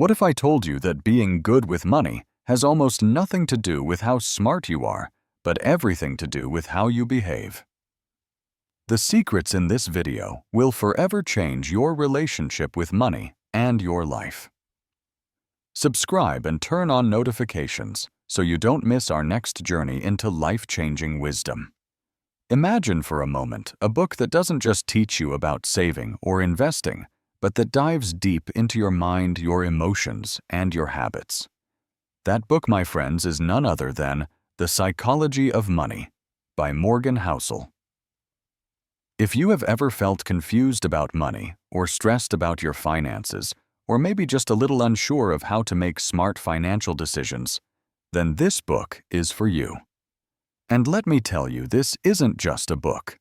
What if I told you that being good with money has almost nothing to do with how smart you are, but everything to do with how you behave? The secrets in this video will forever change your relationship with money and your life. Subscribe and turn on notifications so you don't miss our next journey into life-changing wisdom. Imagine for a moment a book that doesn't just teach you about saving or investing, but that dives deep into your mind, your emotions, and your habits. That book, my friends, is none other than The Psychology of Money by Morgan Housel. If you have ever felt confused about money or stressed about your finances, or maybe just a little unsure of how to make smart financial decisions, then this book is for you. And let me tell you, this isn't just a book.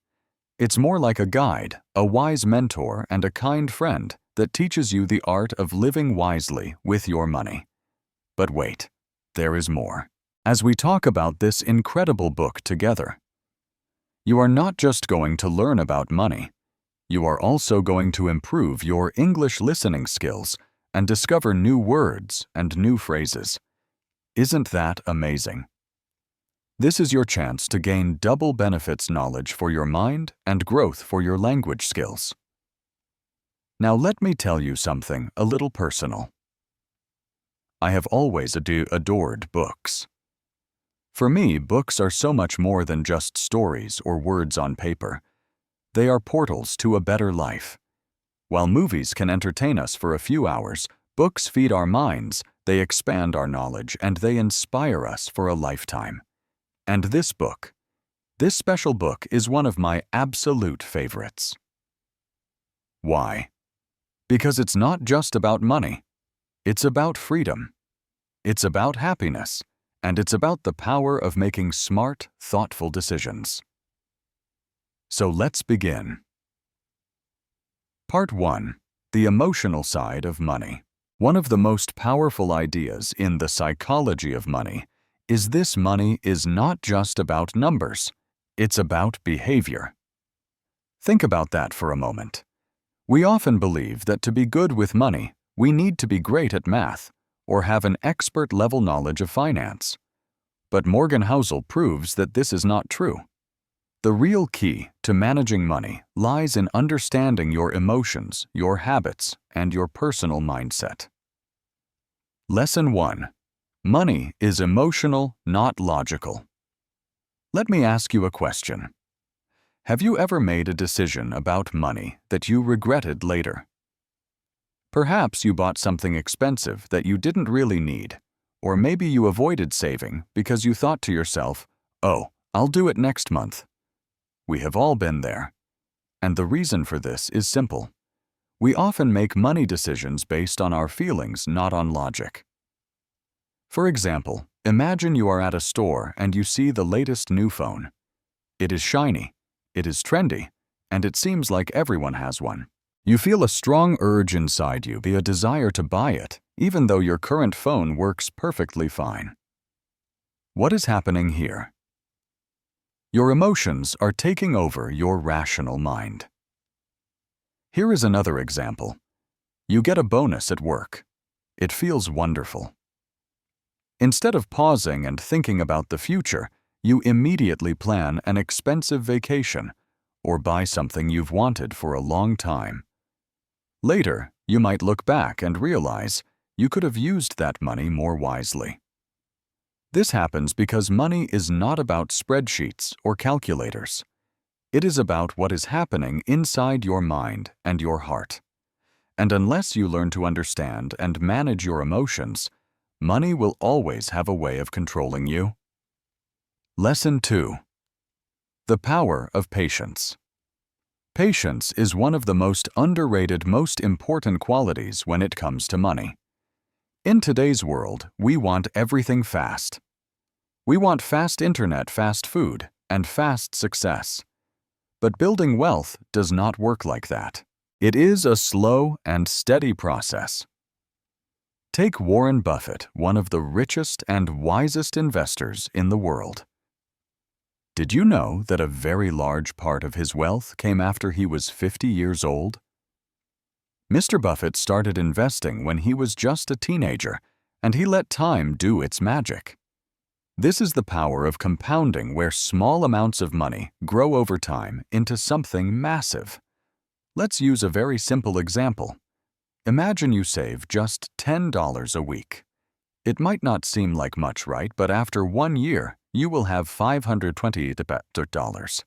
It's more like a guide, a wise mentor, and a kind friend that teaches you the art of living wisely with your money. But wait, there is more. As we talk about this incredible book together, you are not just going to learn about money. You are also going to improve your English listening skills and discover new words and new phrases. Isn't that amazing? This is your chance to gain double benefits knowledge for your mind and growth for your language skills. Now let me tell you something a little personal. I have always adored books. For me, books are so much more than just stories or words on paper. They are portals to a better life. While movies can entertain us for a few hours, books feed our minds, they expand our knowledge, and they inspire us for a lifetime. And this special book is one of my absolute favorites. Why? Because it's not just about money. It's about freedom. It's about happiness. And it's about the power of making smart, thoughtful decisions. So let's begin. Part 1. The emotional side of money. One of the most powerful ideas in The Psychology of Money is this: money is not just about numbers. It's about behavior. Think about that for a moment. We often believe that to be good with money, we need to be great at math or have an expert-level knowledge of finance. But Morgan Housel proves that this is not true. The real key to managing money lies in understanding your emotions, your habits, and your personal mindset. Lesson 1. Money is emotional, not logical. Let me ask you a question. Have you ever made a decision about money that you regretted later? Perhaps you bought something expensive that you didn't really need, or maybe you avoided saving because you thought to yourself, "Oh, I'll do it next month." We have all been there. And the reason for this is simple. We often make money decisions based on our feelings, not on logic. For example, imagine you are at a store and you see the latest new phone. It is shiny, it is trendy, and it seems like everyone has one. You feel a strong urge inside you, a desire to buy it, even though your current phone works perfectly fine. What is happening here? Your emotions are taking over your rational mind. Here is another example. You get a bonus at work. It feels wonderful. Instead of pausing and thinking about the future, you immediately plan an expensive vacation or buy something you've wanted for a long time. Later, you might look back and realize you could have used that money more wisely. This happens because money is not about spreadsheets or calculators. It is about what is happening inside your mind and your heart. And unless you learn to understand and manage your emotions, money will always have a way of controlling you. Lesson 2. The power of patience. Patience is one of the most underrated, most important qualities when it comes to money. In today's world, we want everything fast. We want fast internet, fast food, and fast success. But building wealth does not work like that. It is a slow and steady process. Take Warren Buffett, one of the richest and wisest investors in the world. Did you know that a very large part of his wealth came after he was 50 years old? Mr. Buffett started investing when he was just a teenager, and he let time do its magic. This is the power of compounding, where small amounts of money grow over time into something massive. Let's use a very simple example. Imagine you save just $10 a week. It might not seem like much, right? But after 1 year, you will have $520.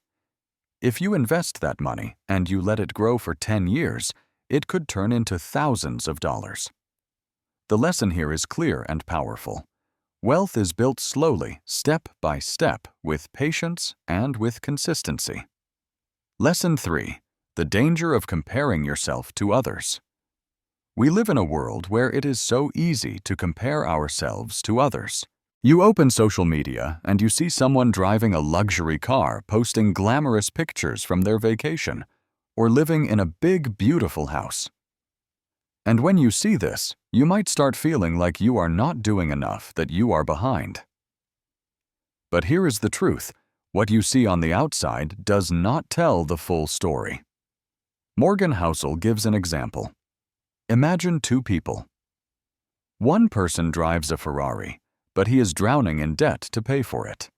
If you invest that money and you let it grow for 10 years, it could turn into thousands of dollars. The lesson here is clear and powerful. Wealth is built slowly, step by step, with patience and with consistency. Lesson 3. The danger of comparing yourself to others. We live in a world where it is so easy to compare ourselves to others. You open social media and you see someone driving a luxury car, posting glamorous pictures from their vacation, or living in a big, beautiful house. And when you see this, you might start feeling like you are not doing enough, that you are behind. But here is the truth. What you see on the outside does not tell the full story. Morgan Housel gives an example. Imagine two people. One person drives a Ferrari, but he is drowning in debt to pay for it.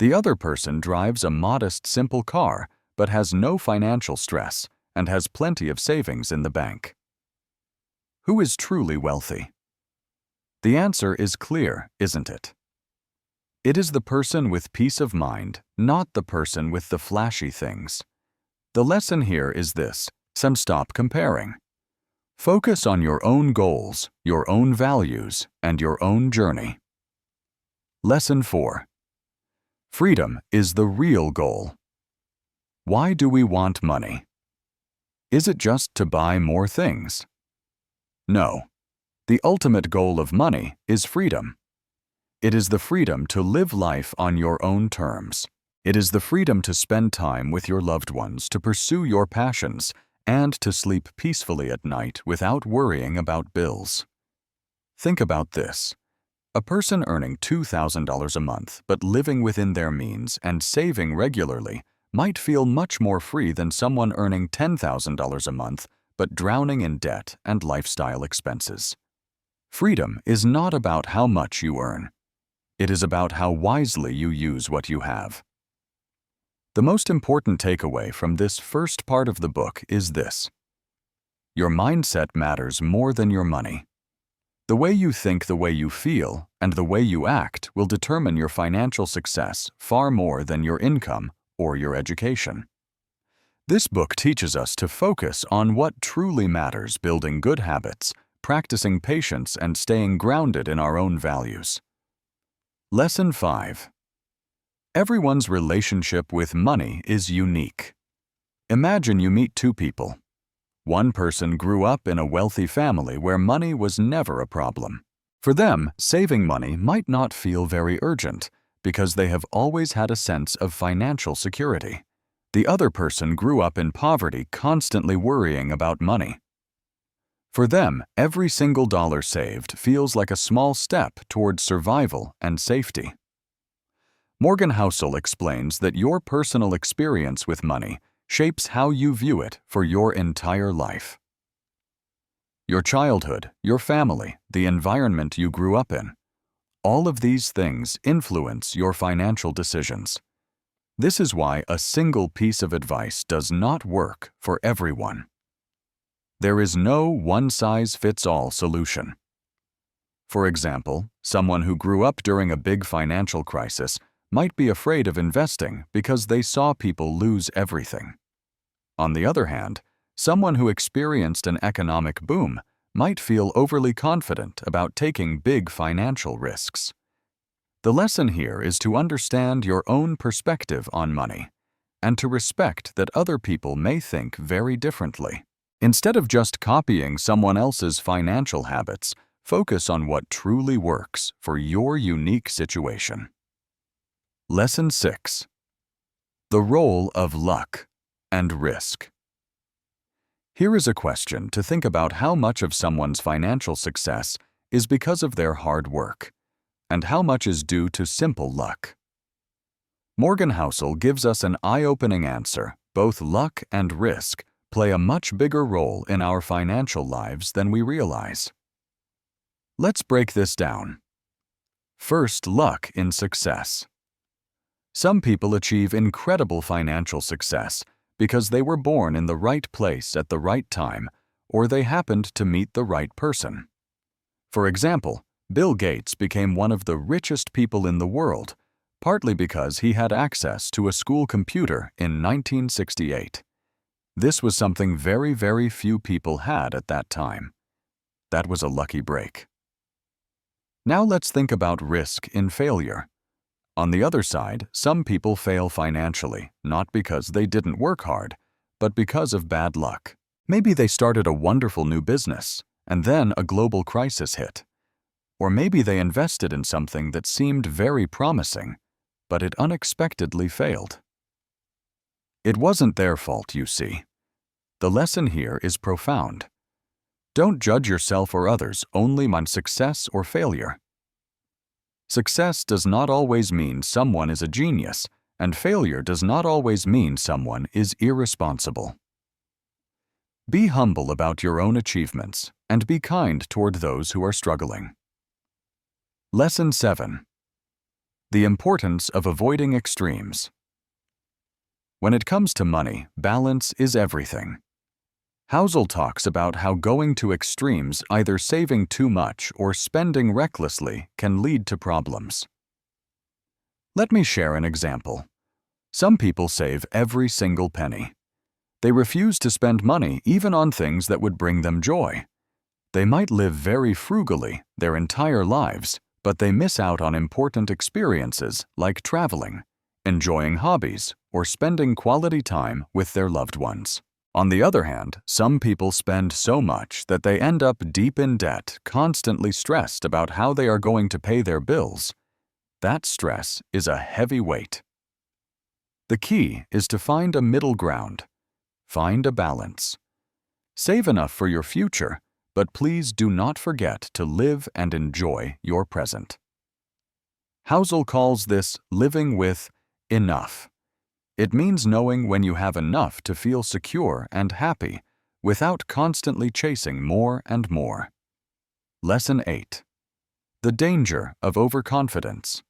The other person drives a modest, simple car, but has no financial stress and has plenty of savings in the bank. Who is truly wealthy? The answer is clear, isn't it? It is the person with peace of mind, not the person with the flashy things. The lesson here is this: stop comparing. Focus on your own goals, your own values, and your own journey. Lesson 4. Freedom is the real goal. Why do we want money? Is it just to buy more things? No. The ultimate goal of money is freedom. It is the freedom to live life on your own terms. It is the freedom to spend time with your loved ones, to pursue your passions, and to sleep peacefully at night without worrying about bills. Think about this. A person earning $2,000 a month but living within their means and saving regularly might feel much more free than someone earning $10,000 a month but drowning in debt and lifestyle expenses. Freedom is not about how much you earn. It is about how wisely you use what you have. The most important takeaway from this first part of the book is this: your mindset matters more than your money. The way you think, the way you feel, and the way you act will determine your financial success far more than your income or your education. This book teaches us to focus on what truly matters, building good habits, practicing patience, and staying grounded in our own values. Lesson 5. Everyone's relationship with money is unique. Imagine you meet two people. One person grew up in a wealthy family where money was never a problem. For them, saving money might not feel very urgent because they have always had a sense of financial security. The other person grew up in poverty, constantly worrying about money. For them, every single dollar saved feels like a small step towards survival and safety. Morgan Housel explains that your personal experience with money shapes how you view it for your entire life. Your childhood, your family, the environment you grew up in, all of these things influence your financial decisions. This is why a single piece of advice does not work for everyone. There is no one-size-fits-all solution. For example, someone who grew up during a big financial crisis might be afraid of investing because they saw people lose everything. On the other hand, someone who experienced an economic boom might feel overly confident about taking big financial risks. The lesson here is to understand your own perspective on money and to respect that other people may think very differently. Instead of just copying someone else's financial habits, focus on what truly works for your unique situation. Lesson 6. The role of luck and risk. Here is a question to think about: how much of someone's financial success is because of their hard work, and how much is due to simple luck? Morgan Housel gives us an eye-opening answer: both luck and risk play a much bigger role in our financial lives than we realize. Let's break this down. First, luck in success. Some people achieve incredible financial success because they were born in the right place at the right time, or they happened to meet the right person. For example, Bill Gates became one of the richest people in the world, partly because he had access to a school computer in 1968. This was something very, very few people had at that time. That was a lucky break. Now let's think about risk in failure. On the other side, some people fail financially, not because they didn't work hard, but because of bad luck. Maybe they started a wonderful new business, and then a global crisis hit. Or maybe they invested in something that seemed very promising, but it unexpectedly failed. It wasn't their fault, you see. The lesson here is profound. Don't judge yourself or others only on success or failure. Success does not always mean someone is a genius, and failure does not always mean someone is irresponsible. Be humble about your own achievements and be kind toward those who are struggling. Lesson 7. The importance of avoiding extremes. When it comes to money, balance is everything. Housel talks about how going to extremes, either saving too much or spending recklessly, can lead to problems. Let me share an example. Some people save every single penny. They refuse to spend money even on things that would bring them joy. They might live very frugally their entire lives, but they miss out on important experiences like traveling, enjoying hobbies, or spending quality time with their loved ones. On the other hand, some people spend so much that they end up deep in debt, constantly stressed about how they are going to pay their bills. That stress is a heavy weight. The key is to find a middle ground. Find a balance. Save enough for your future, but please do not forget to live and enjoy your present. Housel calls this living with enough. It means knowing when you have enough to feel secure and happy without constantly chasing more and more. Lesson 8. The danger of overconfidence.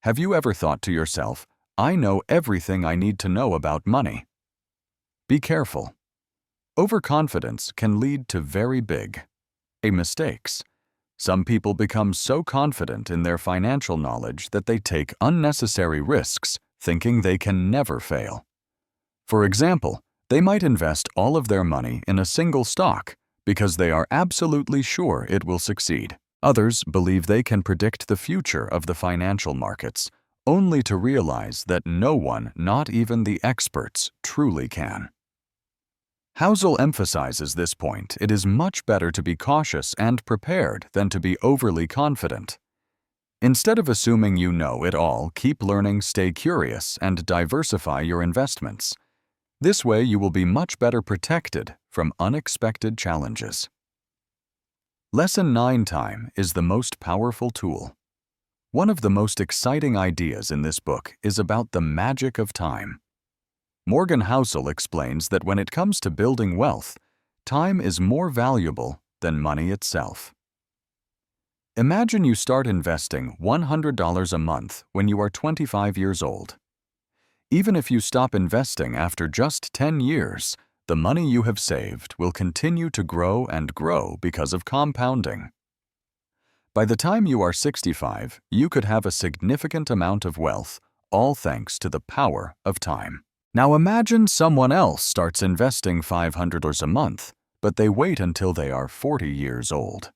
Have you ever thought to yourself, I know everything I need to know about money? Be careful. Overconfidence can lead to very big mistakes. Some people become so confident in their financial knowledge that they take unnecessary risks, thinking they can never fail. For example, they might invest all of their money in a single stock because they are absolutely sure it will succeed. Others believe they can predict the future of the financial markets, only to realize that no one, not even the experts, truly can. Housel emphasizes this point. It is much better to be cautious and prepared than to be overly confident. Instead of assuming you know it all, keep learning, stay curious, and diversify your investments. This way you will be much better protected from unexpected challenges. Lesson 9. Time is the most powerful tool. One of the most exciting ideas in this book is about the magic of time. Morgan Housel explains that when it comes to building wealth, time is more valuable than money itself. Imagine you start investing $100 a month when you are 25 years old. Even if you stop investing after just 10 years, the money you have saved will continue to grow and grow because of compounding. By the time you are 65, you could have a significant amount of wealth, all thanks to the power of time. Now imagine someone else starts investing $500 a month, but they wait until they are 40 years old.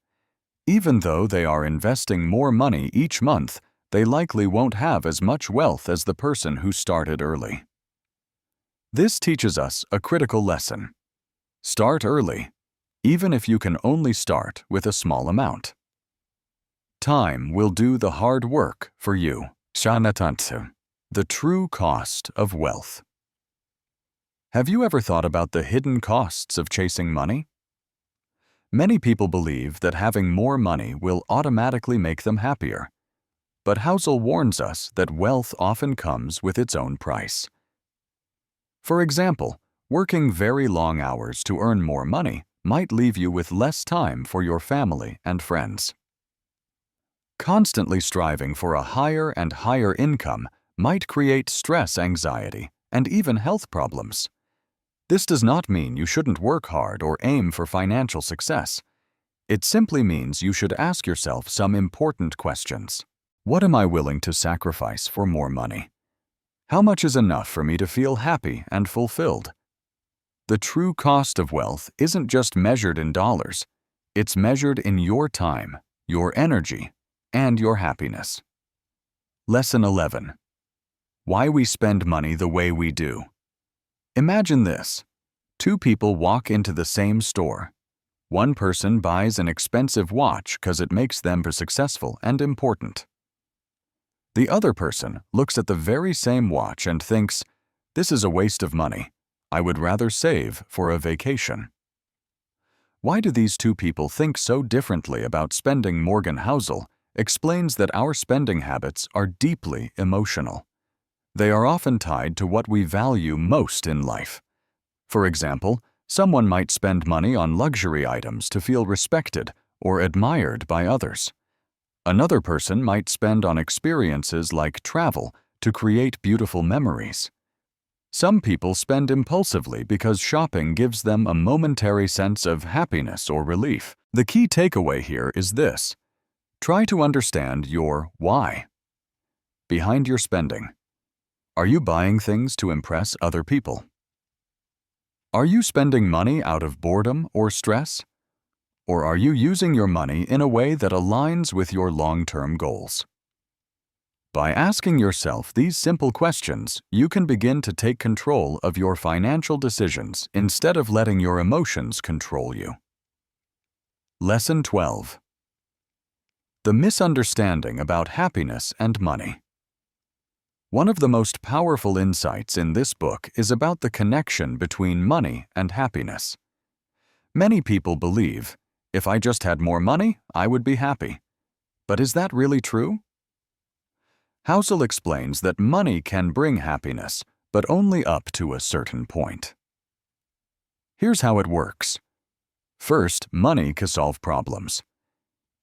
Even though they are investing more money each month, they likely won't have as much wealth as the person who started early. This teaches us a critical lesson. Start early, even if you can only start with a small amount. Time will do the hard work for you. The true cost of wealth. Have you ever thought about the hidden costs of chasing money? Many people believe that having more money will automatically make them happier. But Housel warns us that wealth often comes with its own price. For example, Working very long hours to earn more money might leave you with less time for your family and friends. Constantly striving for a higher and higher income might create stress, anxiety, and even health problems. This does not mean you shouldn't work hard or aim for financial success. It simply means you should ask yourself some important questions. What am I willing to sacrifice for more money? How much is enough for me to feel happy and fulfilled? The true cost of wealth isn't just measured in dollars. It's measured in your time, your energy, and your happiness. Lesson 11. Why we spend money the way we do. Imagine this. Two people walk into the same store. One person buys an expensive watch because it makes them successful and important. The other person looks at the very same watch and thinks, "This is a waste of money. I would rather save for a vacation." Why do these two people think so differently about spending? Morgan Housel explains that our spending habits are deeply emotional. They are often tied to what we value most in life. For example, someone might spend money on luxury items to feel respected or admired by others. Another person might spend on experiences like travel to create beautiful memories. Some people spend impulsively because shopping gives them a momentary sense of happiness or relief. The key takeaway here is this: try to understand your why behind your spending. Are you buying things to impress other people? Are you spending money out of boredom or stress? Or are you using your money in a way that aligns with your long-term goals? By asking yourself these simple questions, you can begin to take control of your financial decisions instead of letting your emotions control you. Lesson 12. The misunderstanding about happiness and money. One of the most powerful insights in this book is about the connection between money and happiness. Many people believe, if I just had more money, I would be happy. But is that really true? Housel explains that money can bring happiness, but only up to a certain point. Here's how it works. First, money can solve problems.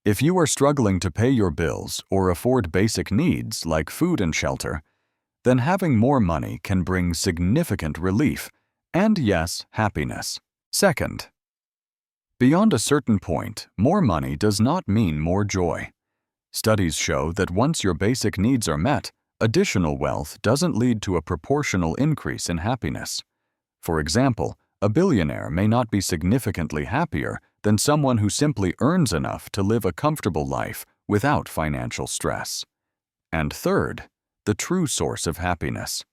If you are struggling to pay your bills or afford basic needs like food and shelter, then having more money can bring significant relief and, yes, happiness. Second, beyond a certain point, more money does not mean more joy. Studies show that once your basic needs are met, additional wealth doesn't lead to a proportional increase in happiness. For example, a billionaire may not be significantly happier than someone who simply earns enough to live a comfortable life without financial stress. And third, the true source of happiness.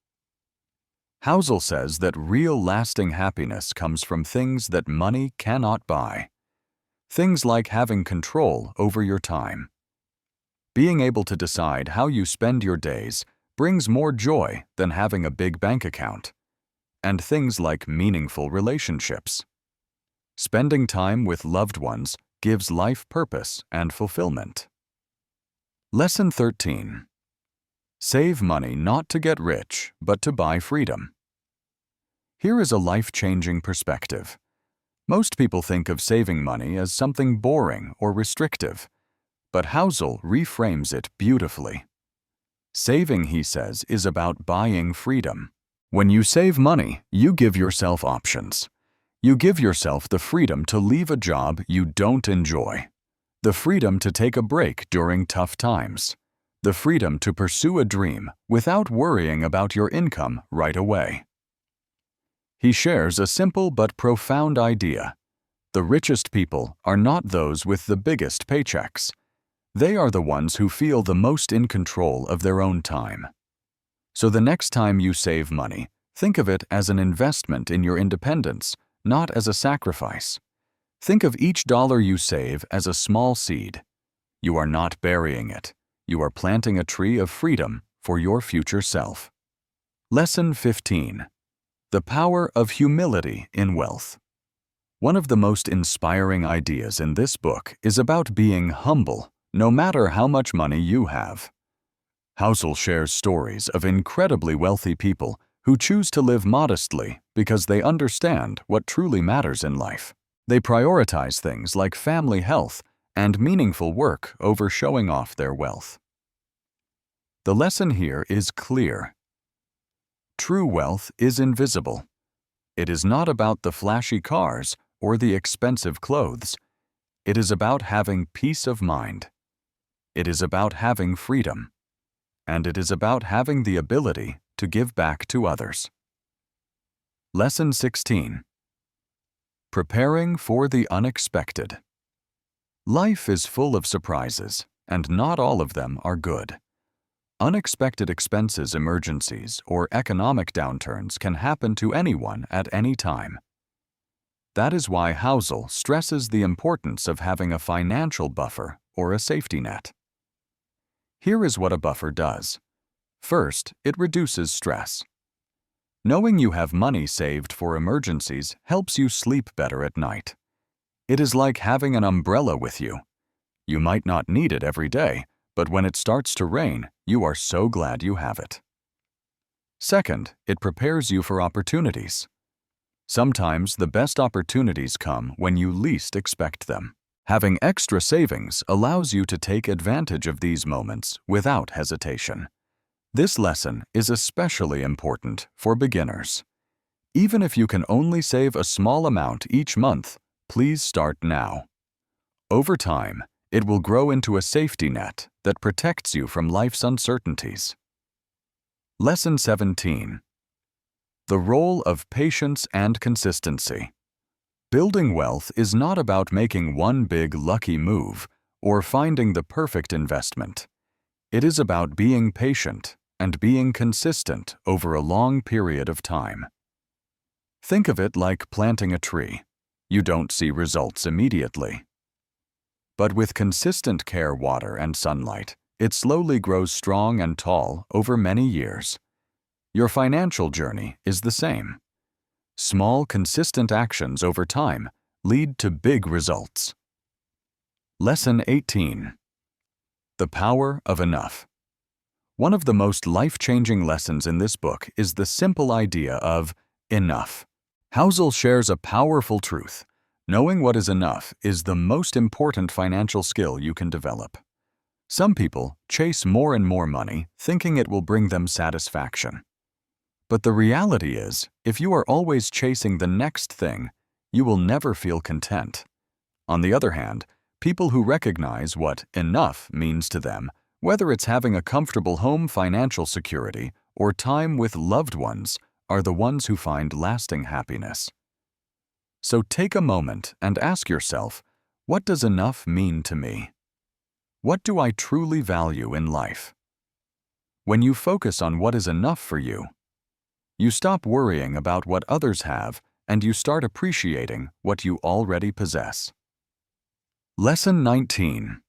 Housel says that real lasting happiness comes from things that money cannot buy. Things like having control over your time. Being able to decide how you spend your days brings more joy than having a big bank account. And things like meaningful relationships. Spending time with loved ones gives life purpose and fulfillment. Lesson 13. Save money not to get rich, but to buy freedom. Here is a life-changing perspective. Most people think of saving money as something boring or restrictive, but Housel reframes it beautifully. Saving, he says, is about buying freedom. When you save money, you give yourself options. You give yourself the freedom to leave a job you don't enjoy, the freedom to take a break during tough times, the freedom to pursue a dream without worrying about your income right away. He shares a simple but profound idea. The richest people are not those with the biggest paychecks. They are the ones who feel the most in control of their own time. So the next time you save money, think of it as an investment in your independence, not as a sacrifice. Think of each dollar you save as a small seed. You are not burying it. You are planting a tree of freedom for your future self. Lesson 15. The power of humility in wealth. One of the most inspiring ideas in this book is about being humble, no matter how much money you have. Housel shares stories of incredibly wealthy people who choose to live modestly because they understand what truly matters in life. They prioritize things like family health and meaningful work over showing off their wealth. The lesson here is clear. True wealth is invisible. It is not about the flashy cars or the expensive clothes. It is about having peace of mind. It is about having freedom. And it is about having the ability to give back to others. Lesson 16. Preparing for the unexpected. Life is full of surprises, and not all of them are good. Unexpected expenses, emergencies, or economic downturns can happen to anyone at any time. That is why Housel stresses the importance of having a financial buffer or a safety net. Here is what a buffer does. First, it reduces stress. Knowing you have money saved for emergencies helps you sleep better at night. It is like having an umbrella with you. You might not need it every day, but when it starts to rain, you are so glad you have it. Second, it prepares you for opportunities. Sometimes the best opportunities come when you least expect them. Having extra savings allows you to take advantage of these moments without hesitation. This lesson is especially important for beginners. Even if you can only save a small amount each month, please start now. Over time, it will grow into a safety net that protects you from life's uncertainties. Lesson 17. The role of patience and consistency. Building wealth is not about making one big lucky move or finding the perfect investment. It is about being patient and being consistent over a long period of time. Think of it like planting a tree. You don't see results immediately. But with consistent care, water, and sunlight, it slowly grows strong and tall over many years. Your financial journey is the same. Small, consistent actions over time lead to big results. Lesson 18. The power of enough. One of the most life-changing lessons in this book is the simple idea of enough. Housel shares a powerful truth. Knowing what is enough is the most important financial skill you can develop. Some people chase more and more money, thinking it will bring them satisfaction. But the reality is, if you are always chasing the next thing, you will never feel content. On the other hand, people who recognize what enough means to them, whether it's having a comfortable home, financial security, or time with loved ones, are the ones who find lasting happiness. So take a moment and ask yourself, what does enough mean to me? What do I truly value in life? When you focus on what is enough for you, you stop worrying about what others have and you start appreciating what you already possess. Lesson 19.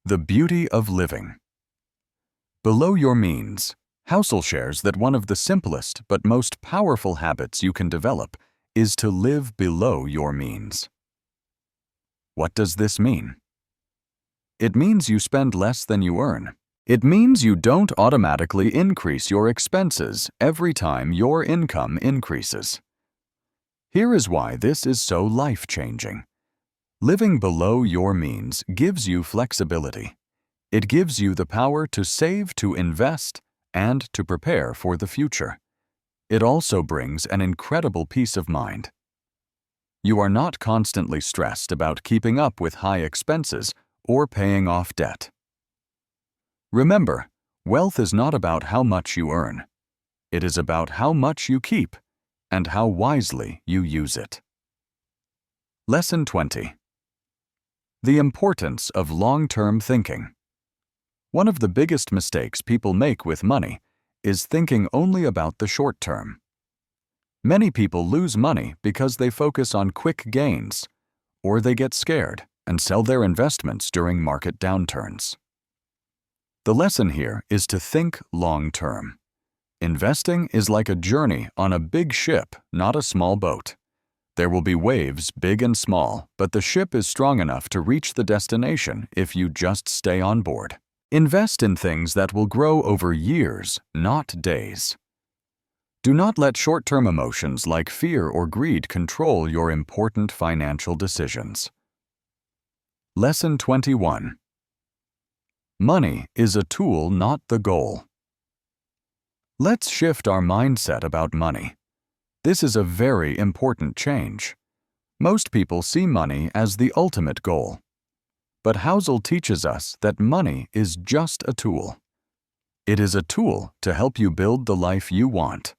The beauty of living. Below your means, Housel shares that one of the simplest but most powerful habits you can develop is to live below your means. What does this mean? It means you spend less than you earn. It means you don't automatically increase your expenses every time your income increases. Here is why this is so life-changing. Living below your means gives you flexibility. It gives you the power to save, to invest, and to prepare for the future. It also brings an incredible peace of mind. You are not constantly stressed about keeping up with high expenses or paying off debt. Remember, wealth is not about how much you earn. It is about how much you keep and how wisely you use it. Lesson 20. The importance of long-term thinking. One of the biggest mistakes people make with money is thinking only about the short term. Many people lose money because they focus on quick gains, or they get scared and sell their investments during market downturns. The lesson here is to think long-term. Investing is like a journey on a big ship, not a small boat. There will be waves, big and small, but the ship is strong enough to reach the destination if you just stay on board. Invest in things that will grow over years, not days. Do not let short-term emotions like fear or greed control your important financial decisions. Lesson 21. Money is a tool, not the goal. Let's shift our mindset about money. This is a very important change. Most people see money as the ultimate goal. But Housel teaches us that money is just a tool. It is a tool to help you build the life you want.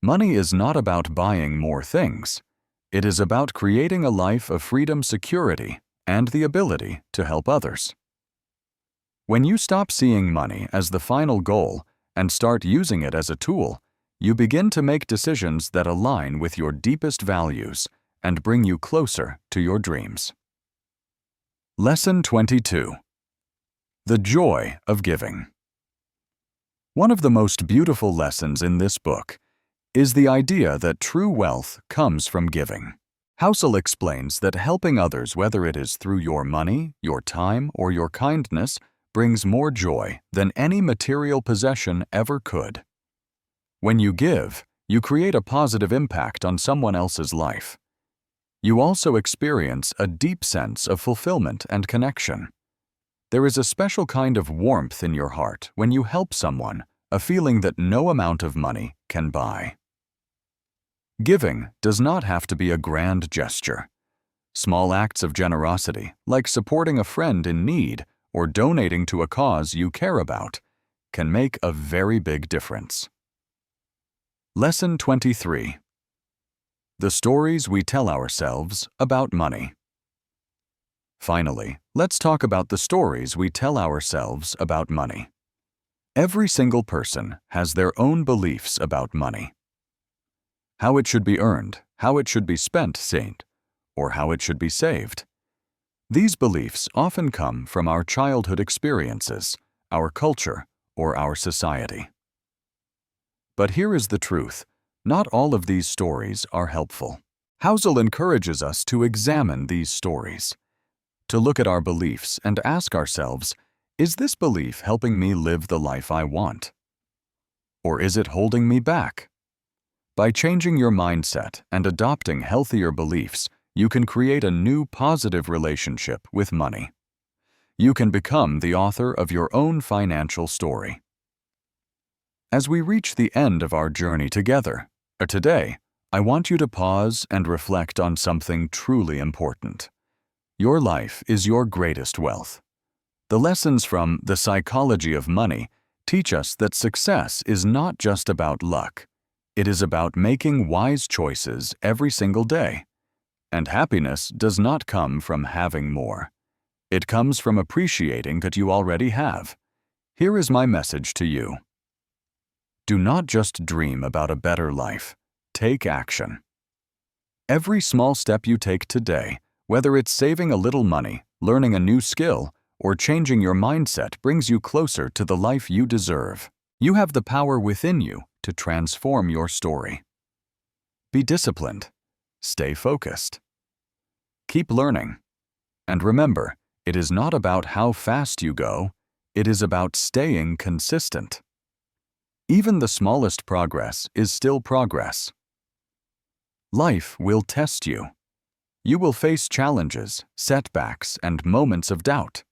Money is not about buying more things. It is about creating a life of freedom, security, and the ability to help others. When you stop seeing money as the final goal and start using it as a tool, you begin to make decisions that align with your deepest values and bring you closer to your dreams. Lesson 22. The joy of giving. One of the most beautiful lessons in this book is the idea that true wealth comes from giving. Housel explains that helping others, whether it is through your money, your time, or your kindness, brings more joy than any material possession ever could. When you give, you create a positive impact on someone else's life. You also experience a deep sense of fulfillment and connection. There is a special kind of warmth in your heart when you help someone, a feeling that no amount of money can buy. Giving does not have to be a grand gesture. Small acts of generosity, like supporting a friend in need or donating to a cause you care about, can make a very big difference. Lesson 23. The stories we tell ourselves about money. Finally, let's talk about the stories we tell ourselves about money. Every single person has their own beliefs about money. How it should be earned, how it should be spent, or how it should be saved. These beliefs often come from our childhood experiences, our culture, or our society. But here is the truth. Not all of these stories are helpful. Housel encourages us to examine these stories, to look at our beliefs and ask ourselves, is this belief helping me live the life I want? Or is it holding me back? By changing your mindset and adopting healthier beliefs, you can create a new positive relationship with money. You can become the author of your own financial story. As we reach the end of our journey together, today, I want you to pause and reflect on something truly important. Your life is your greatest wealth. The lessons from The Psychology of Money teach us that success is not just about luck. It is about making wise choices every single day. And happiness does not come from having more. It comes from appreciating what you already have. Here is my message to you. Do not just dream about a better life. Take action. Every small step you take today, whether it's saving a little money, learning a new skill, or changing your mindset, brings you closer to the life you deserve. You have the power within you to transform your story. Be disciplined. Stay focused. Keep learning. And remember, it is not about how fast you go, it is about staying consistent. Even the smallest progress is still progress. Life will test you. You will face challenges, setbacks, and moments of doubt.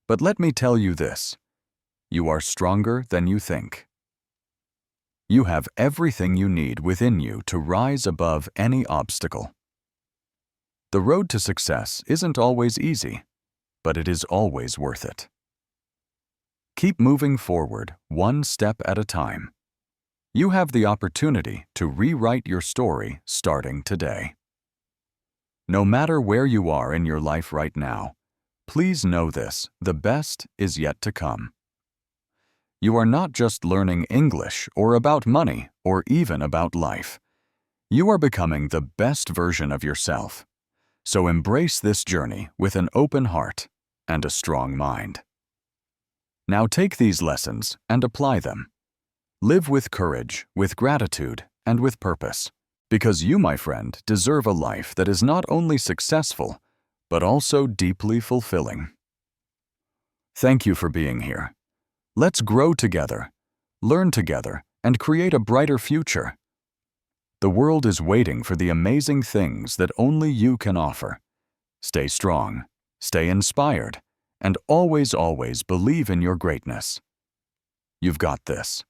But let me tell you this, you are stronger than you think. You have everything you need within you to rise above any obstacle. The road to success isn't always easy, but it is always worth it. Keep moving forward, one step at a time. You have the opportunity to rewrite your story starting today. No matter where you are in your life right now, please know this, the best is yet to come. You are not just learning English or about money or even about life. You are becoming the best version of yourself. So embrace this journey with an open heart and a strong mind. Now take these lessons and apply them. Live with courage, with gratitude, and with purpose, because you, my friend, deserve a life that is not only successful, but also deeply fulfilling. Thank you for being here. Let's grow together, learn together, and create a brighter future. The world is waiting for the amazing things that only you can offer. Stay strong, stay inspired, and always, always believe in your greatness. You've got this.